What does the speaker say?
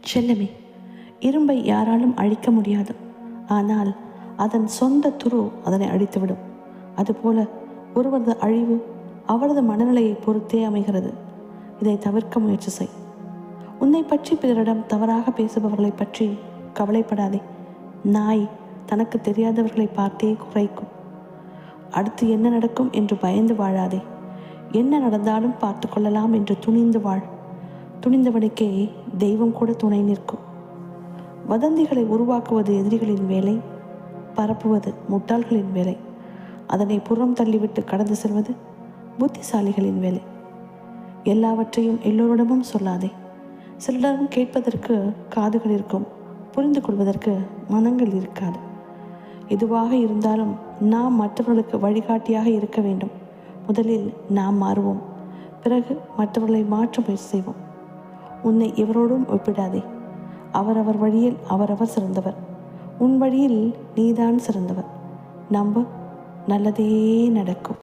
செல்லமே, இரும்பை யாராலும் அழிக்க முடியாது. ஆனால் அதன் சொந்த துரு அதனை அழித்துவிடும். அதுபோல ஒருவரது அழிவு அவரது மனநிலையை பொறுத்தே அமைகிறது. இதை தவிர்க்க முயற்சி செய். உன்னை பற்றி பிறரிடம் தவறாக பேசுபவர்களை பற்றி கவலைப்படாதே. நாய் தனக்கு தெரியாதவர்களை பார்த்தே குறைக்கும். அடுத்து என்ன நடக்கும் என்று பயந்து வாழாதே. என்ன நடந்தாலும் பார்த்து கொள்ளலாம் என்று துணிந்து வாழ். துணிந்தவனுக்கே தெய்வம் கூட துணை நிற்கும். வதந்திகளை உருவாக்குவது எதிரிகளின் வேலை, பரப்புவது முட்டாள்களின் வேலை. அதனை புறம் தள்ளிவிட்டு கடந்து செல்வது புத்திசாலிகளின் வேலை. எல்லாவற்றையும் எல்லோரிடமும் சொல்லாதே. சிலரிடம் கேட்பதற்கு காதுகள் இருக்கும், புரிந்து கொள்வதற்கு மனங்கள் இருக்காது. எதுவாக இருந்தாலும் நாம் மற்றவர்களுக்கு வழிகாட்டியாக இருக்க வேண்டும். முதலில் நாம் மாறுவோம், பிறகு மற்றவர்களை மாற்ற முயற்சி செய்வோம். உன்னை எவரோடும் ஒப்பிடாதே. அவரவர் வழியில் அவரவர் சிறந்தவர். உன் வழியில் நீதான் சிறந்தவர். நம்ப, நல்லதே நடக்கும்.